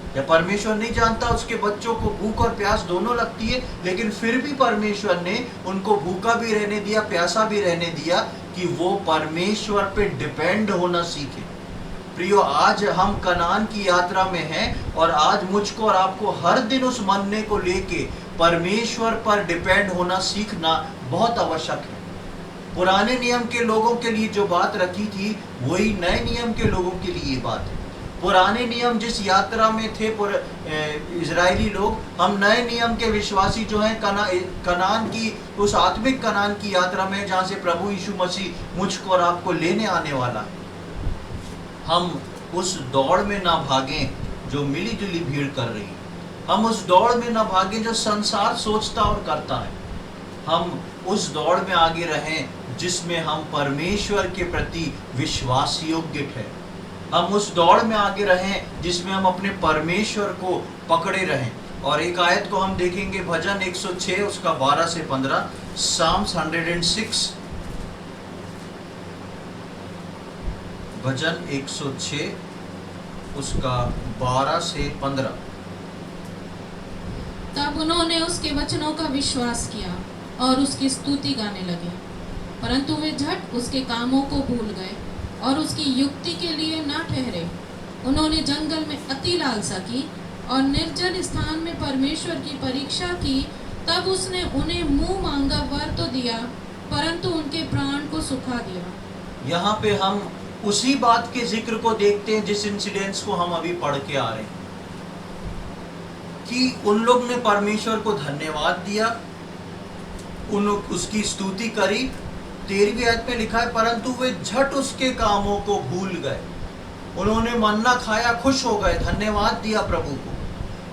या परमेश्वर नहीं जानता उसके बच्चों को भूख और प्यास दोनों लगती है, लेकिन फिर भी परमेश्वर ने उनको भूखा भी रहने दिया, प्यासा भी रहने दिया कि वो परमेश्वर पे डिपेंड होना सीखे। प्रियो, आज हम कनान की यात्रा में हैं और आज मुझको और आपको हर दिन उस मन्ने को लेके परमेश्वर पर डिपेंड होना सीखना बहुत आवश्यक है। पुराने नियम के लोगों के लिए जो बात रखी थी वही नए नियम के लोगों के लिए ये बात है। पुराने नियम जिस यात्रा में थे इजरायली लोग, हम नए नियम के विश्वासी जो हैं कनान की उस आत्मिक कनान की यात्रा में जहाँ से प्रभु यीशु मसीह मुझको और आपको लेने आने वाला है। हम उस दौड़ में ना भागें जो मिली जुली भीड़ कर रही है। हम उस दौड़ में ना भागें जो संसार सोचता और करता है। हम उस दौड़ में आगे रहें जिसमें हम परमेश्वर के प्रति विश्वास योग्य हैं। हम उस दौड़ में आगे रहें जिसमें हम अपने परमेश्वर को पकड़े रहें। और एक आयत को हम देखेंगे, भजन 106 उसका 12 से 15, साम्स 106, भजन 106 उसका 12 से 15। तब उन्होंने उसके वचनों का विश्वास किया और उसकी स्तुति गाने लगे, परंतु वे झट उसके कामों को भूल गए और उसकी युक्ति के लिए ना ठहरे। उन्होंने जंगल में अति लालसा की और निर्जल स्थान में परमेश्वर की परीक्षा की। तब उसने उन्हें मुंह मांगा वर तो दिया, परंतु उनके प्राण को सुखा दिया। यहाँ पे हम उसी बात के जिक्र को देखते हैं जिस इंसिडेंट्स को हम अभी पढ़ के आ रहे हैं, कि उन लोग ने परमेश्वर को धन्यवाद दिया, उसकी स्तुति करी। 13वीं आयत में लिखा है, परंतु वे झट उसके कामों को भूल गए। उन्होंने मन्ना खाया, खुश हो गए, धन्यवाद दिया प्रभु को,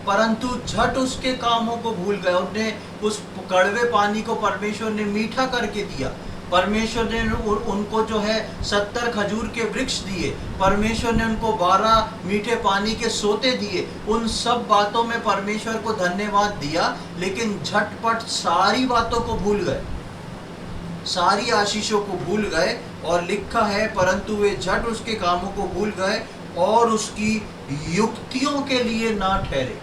परंतु झट उसके कामों को भूल गए। उन्हें उस कड़वे पानी को परमेश्वर ने मीठा करके दिया। परमेश्वर ने उनको जो है 70 खजूर के वृक्ष दिए। परमेश्वर ने उनको 12 मीठे पानी के सोते दिए। उन सब बातों में परमेश्वर को धन्यवाद दिया, लेकिन झटपट सारी बातों को भूल गए, सारी आशीषों को भूल गए। और लिखा है, परंतु वे झट उसके कामों को भूल गए और उसकी युक्तियों के लिए ना ठहरे।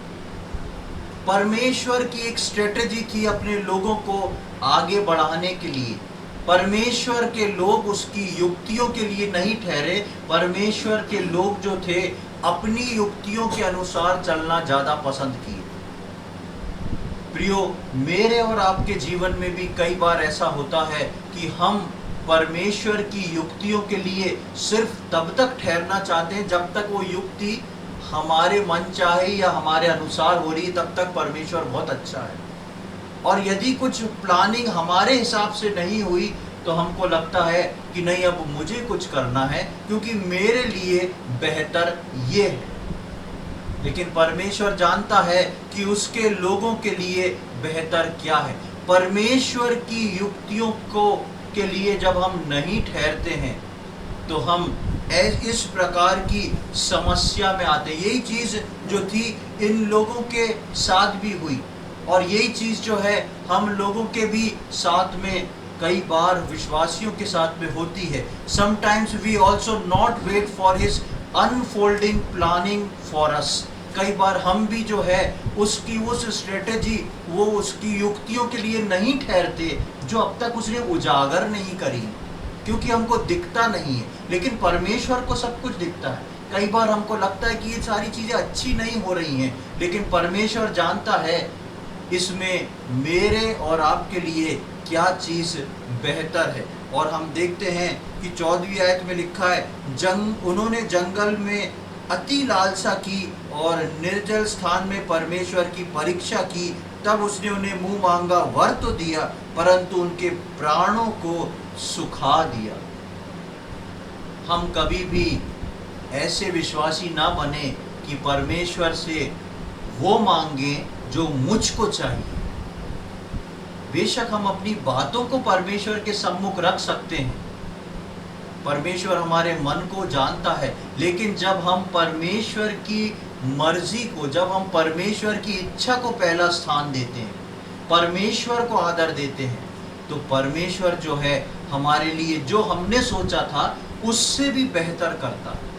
परमेश्वर की एक स्ट्रेटेजी थी अपने लोगों को आगे बढ़ाने के लिए। परमेश्वर के लोग उसकी युक्तियों के लिए नहीं ठहरे। परमेश्वर के लोग जो थे अपनी युक्तियों के अनुसार चलना ज्यादा पसंद किए। प्रियो, मेरे और आपके जीवन में भी कई बार ऐसा होता है कि हम परमेश्वर की युक्तियों के लिए सिर्फ तब तक ठहरना चाहते हैं जब तक वो युक्ति हमारे मन चाहे या हमारे अनुसार हो रही है, तब तक परमेश्वर बहुत अच्छा है। और यदि कुछ प्लानिंग हमारे हिसाब से नहीं हुई तो हमको लगता है कि नहीं, अब मुझे कुछ करना है क्योंकि मेरे लिए बेहतर ये है। लेकिन परमेश्वर जानता है कि उसके लोगों के लिए बेहतर क्या है। परमेश्वर की युक्तियों के लिए जब हम नहीं ठहरते हैं तो हम इस प्रकार की समस्या में आते हैं। यही चीज़ जो थी इन लोगों के साथ भी हुई, और यही चीज़ जो है हम लोगों के भी साथ में कई बार विश्वासियों के साथ में होती है। Sometimes we also not wait for his unfolding planning for us. कई बार हम भी जो है उसकी उस स्ट्रेटेजी, वो उसकी युक्तियों के लिए नहीं ठहरते जो अब तक उसने उजागर नहीं करी, क्योंकि हमको दिखता नहीं है। लेकिन परमेश्वर को सब कुछ दिखता है। कई बार हमको लगता है कि ये सारी चीज़ें अच्छी नहीं हो रही हैं, लेकिन परमेश्वर जानता है इसमें मेरे और आपके लिए क्या चीज़ बेहतर है। और हम देखते हैं कि 14वीं आयत में लिखा है, उन्होंने जंगल में अति लालसा की और निर्जल स्थान में परमेश्वर की परीक्षा की। तब उसने उन्हें मुंह मांगा वर तो दिया, परंतु उनके प्राणों को सुखा दिया। हम कभी भी ऐसे विश्वासी ना बने कि परमेश्वर से वो मांगे जो मुझको चाहिए। बेशक हम अपनी बातों को परमेश्वर के सम्मुख रख सकते हैं, परमेश्वर हमारे मन को जानता है, लेकिन जब हम परमेश्वर की मर्जी को, जब हम परमेश्वर की इच्छा को पहला स्थान देते हैं, परमेश्वर को आदर देते हैं, तो परमेश्वर जो है हमारे लिए जो हमने सोचा था उससे भी बेहतर करता है।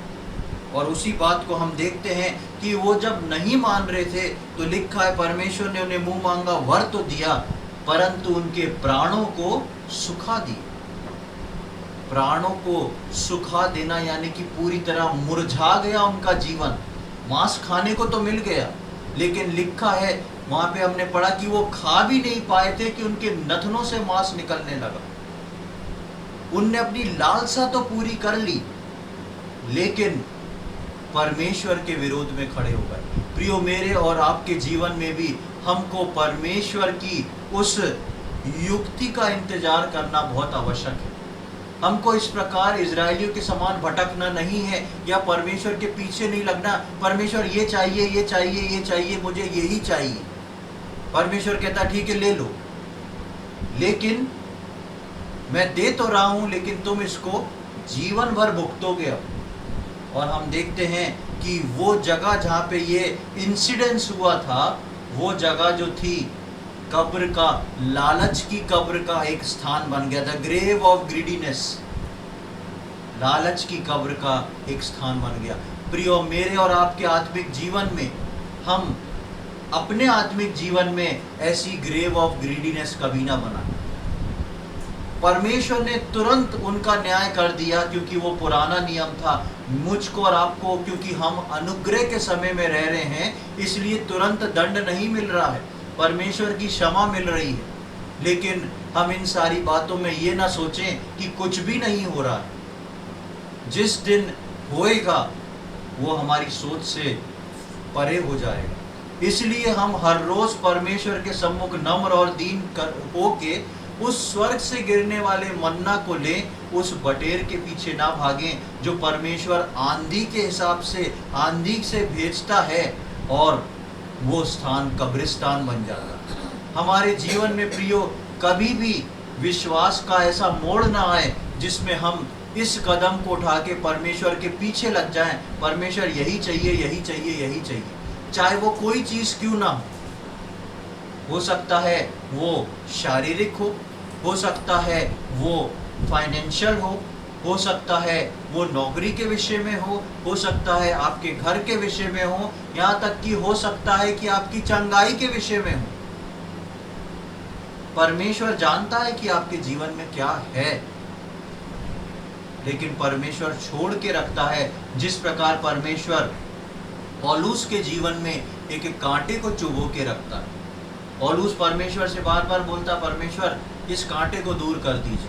और उसी बात को हम देखते हैं कि वो जब नहीं मान रहे थे तो लिखा है, परमेश्वर ने उन्हें मुंह मांगा वर तो दिया, परंतु उनके प्राणों को सुखा दिया। प्राणों को सुखा देना यानी कि पूरी तरह मुरझा गया उनका जीवन। मांस खाने को तो मिल गया, लेकिन लिखा है वहां पे हमने पढ़ा कि वो खा भी नहीं पाए थे कि उनके नथनों से मांस निकलने लगा। उनने अपनी लालसा तो पूरी कर ली, लेकिन परमेश्वर के विरोध में खड़े हो गए। प्रियो, मेरे और आपके जीवन में भी हमको परमेश्वर की उस युक्ति का इंतजार करना बहुत आवश्यक है। हमको इस प्रकार इजरायलियों के समान भटकना नहीं है, या परमेश्वर के पीछे नहीं लगना, परमेश्वर ये चाहिए, ये चाहिए, ये चाहिए, मुझे यही चाहिए। परमेश्वर कहता ठीक है ले लो, लेकिन मैं दे तो रहा हूं, लेकिन तुम इसको जीवन भर भुगतोगे अब। और हम देखते हैं कि वो जगह जहाँ पे ये इंसिडेंस हुआ था, वो जगह जो थी कब्र का, लालच की कब्र का एक स्थान बन गया था। ग्रेव ऑफ ग्रीडीनेस, लालच की कब्र का एक स्थान बन गया। प्रियो, मेरे और आपके आत्मिक जीवन में, हम अपने आत्मिक जीवन में ऐसी ग्रेव ऑफ ग्रीडीनेस कभी ना बनाए। परमेश्वर ने तुरंत उनका न्याय कर दिया, क्योंकि वो पुराना नियम था। मुझको और आपको, क्योंकि हम अनुग्रह के समय में रह रहे हैं, इसलिए तुरंत दंड नहीं मिल रहा है, परमेश्वर की क्षमा मिल रही है। लेकिन हम इन सारी बातों में ये ना सोचें कि कुछ भी नहीं हो रहा है। जिस दिन होएगा वो हमारी सोच से परे हो जाएगा। इसलिए हम हर रोज परमेश्वर के सम्मुख नम्र और दीन होके उस स्वर्ग से गिरने वाले मन्ना को लें, उस बटेर के पीछे ना भागें जो परमेश्वर आंधी के हिसाब से, आंधी से भेजता है, और वो स्थान कब्रिस्तान बन जाता है। हमारे जीवन में प्रियो, कभी भी विश्वास का ऐसा मोड़ ना आए जिसमें हम इस कदम को उठा के परमेश्वर के पीछे लग जाएं। परमेश्वर यही चाहिए, यही चाहिए, यही चाहिए, चाहे वो कोई चीज़ क्यों ना हो सकता है वो शारीरिक हो सकता है वो फाइनेंशियल हो सकता है वो नौकरी के विषय में हो सकता है आपके घर के विषय में हो, यहाँ तक कि हो सकता है कि आपकी चंगाई के विषय में हो। परमेश्वर जानता है कि आपके जीवन में क्या है, लेकिन परमेश्वर छोड़ के रखता है। जिस प्रकार परमेश्वर पौलुस के जीवन में एक कांटे को चुभो के रखता है। पौलुस परमेश्वर से बार बार बोलता, परमेश्वर इस कांटे को दूर कर दीजिए।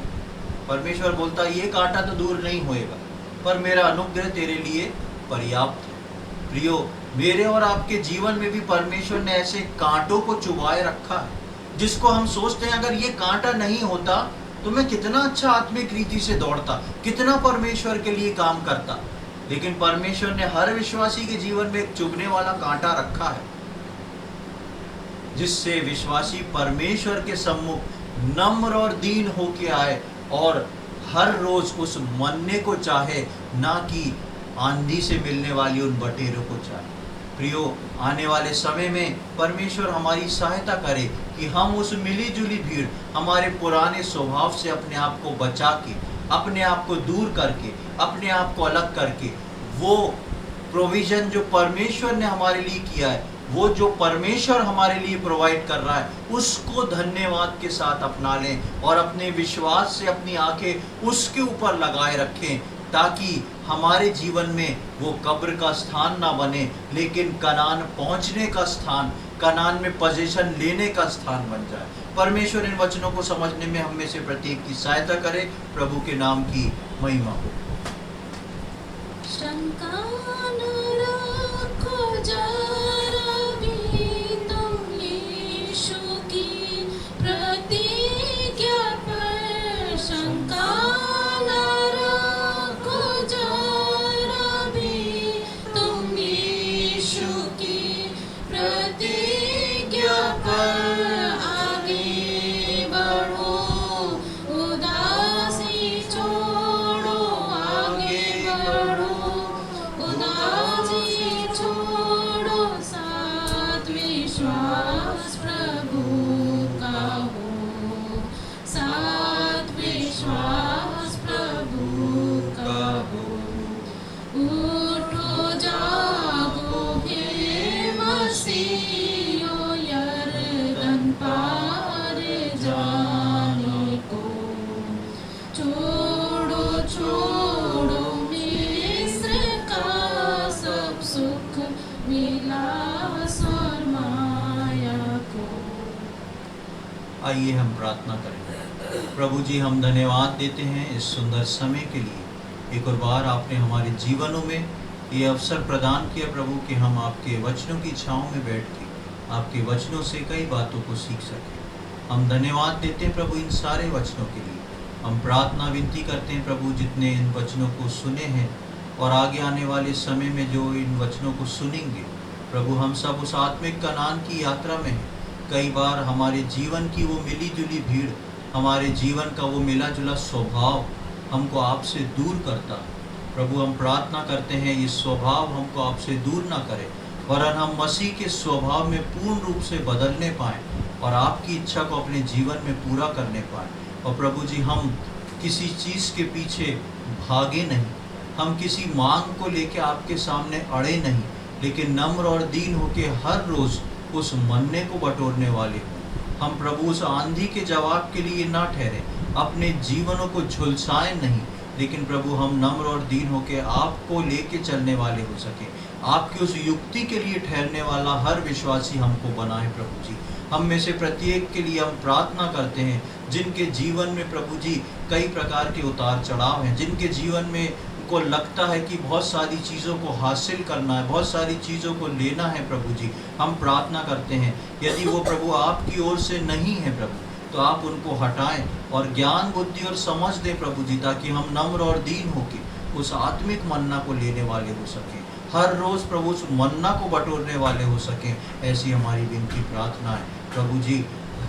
परमेश्वर बोलता, ये कांटा तो दूर नहीं होएगा, पर मेरा अनुग्रह तेरे लिए पर्याप्त है। प्रियो, मेरे और आपके जीवन में भी परमेश्वर ने ऐसे कांटों को चुभाए रखा है, जिसको हम सोचते हैं अगर ये कांटा नहीं होता तो मैं कितना अच्छा आत्मिक रीति से दौड़ता, कितना परमेश्वर के लिए काम करता। लेकिन परमेश्वर ने हर विश्वासी के जीवन में एक चुभने वाला कांटा रखा है, जिससे विश्वासी परमेश्वर के सम्मुख नम्र और दीन होके आए और हर रोज उस मन्ने को चाहे, ना कि आंधी से मिलने वाली उन बटेरों को चाहे। प्रियो, आने वाले समय में परमेश्वर हमारी सहायता करे कि हम उस मिली जुली भीड़, हमारे पुराने स्वभाव से अपने आप को बचा के, अपने आप को दूर करके, अपने आप को अलग करके, वो प्रोविजन जो परमेश्वर ने हमारे लिए किया है, वो जो परमेश्वर हमारे लिए प्रोवाइड कर रहा है, उसको धन्यवाद के साथ अपना लें और अपने विश्वास से अपनी आंखें उसके ऊपर लगाए रखें, ताकि हमारे जीवन में वो कब्र का स्थान ना बने, लेकिन कनान पहुंचने का स्थान, कनान में पोजीशन लेने का स्थान बन जाए। परमेश्वर इन वचनों को समझने में हम में से प्रत्येक की सहायता करे। प्रभु के नाम की महिमा हो। शंका न रखो जरा भी तुम यीशु की प्रतिज्ञा पर, शंका न रखो जरा भी तुम यीशु की प्रतिज्ञा पर। आगे बढ़ो, उदासी छोड़ो, आगे बढ़ो, उदासी छोड़ो, साथ विश्वास प्रभु का हो, साथ विश्वास प्रभु का हो। उठो जागो हे मसीहो, यरदन पार जाने को, छोड़ो छोड़ो मिस्र का सब सुख, विलास और माया को। आइए हम प्रार्थना करें। प्रभु जी, हम धन्यवाद देते हैं इस सुंदर समय के लिए। एक और बार आपने हमारे जीवनों में ये अवसर प्रदान किया प्रभु कि हम आपके वचनों की छाँव में बैठ के आपके वचनों से कई बातों को सीख सकें। हम धन्यवाद देते हैं प्रभु इन सारे वचनों के लिए। हम प्रार्थना विनती करते हैं प्रभु, जितने इन वचनों को सुने हैं और आगे आने वाले समय में जो इन वचनों को सुनेंगे, प्रभु हम सब उस आत्मिक कनान की यात्रा में हैं। कई बार हमारे जीवन की वो मिली जुली भीड़, हमारे जीवन का वो मिला जुला स्वभाव हमको आपसे दूर करता। प्रभु हम प्रार्थना करते हैं ये स्वभाव हमको आपसे दूर ना करे, वरन हम मसीह के स्वभाव में पूर्ण रूप से बदलने पाएँ और आपकी इच्छा को अपने जीवन में पूरा करने पाएँ। और प्रभु जी हम किसी चीज़ के पीछे भागे नहीं, हम किसी मांग को लेके आपके सामने अड़े नहीं, लेकिन नम्र और दीन होके हर रोज़ उस मन्ने को बटोरने वाले हों। हम प्रभु उस आंधी के जवाब के लिए ना ठहरे, अपने जीवनों को झुलसाएं नहीं, लेकिन प्रभु हम नम्र और दीन होके आपको लेके चलने वाले हो सके। आपकी उस युक्ति के लिए ठहरने वाला हर विश्वासी हमको बनाए प्रभु जी। हम में से प्रत्येक के लिए हम प्रार्थना करते हैं जिनके जीवन में प्रभु जी कई प्रकार के उतार चढ़ाव हैं, जिनके जीवन में को लगता है कि बहुत सारी चीज़ों को हासिल करना है, बहुत सारी चीज़ों को लेना है प्रभु जी, हम प्रार्थना करते हैं यदि वो प्रभु आपकी ओर से नहीं है प्रभु, तो आप उनको हटाएं और ज्ञान बुद्धि और समझ दें प्रभु जी, ताकि हम नम्र और दीन होके उस आत्मिक मन्ना को लेने वाले हो सकें, हर रोज़ प्रभु उस मन्ना को बटोरने वाले हो सकें। ऐसी हमारी विनती प्रार्थना है प्रभु जी।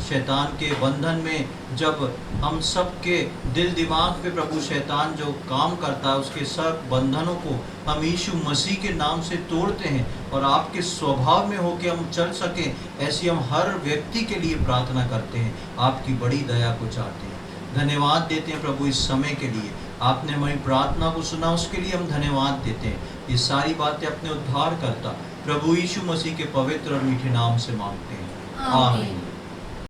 शैतान के बंधन में जब हम सब के दिल दिमाग पे प्रभु शैतान जो काम करता है, उसके सब बंधनों को हम यीशु मसीह के नाम से तोड़ते हैं और आपके स्वभाव में होके हम चल सकें, ऐसी हम हर व्यक्ति के लिए प्रार्थना करते हैं, आपकी बड़ी दया को चाहते हैं। धन्यवाद देते हैं प्रभु इस समय के लिए, आपने हमारी प्रार्थना को सुना, उसके लिए हम धन्यवाद देते हैं। ये सारी बातें अपने उद्धार करता प्रभु यीशु मसीह के पवित्र और मीठे नाम से मांगते हैं, आमीन।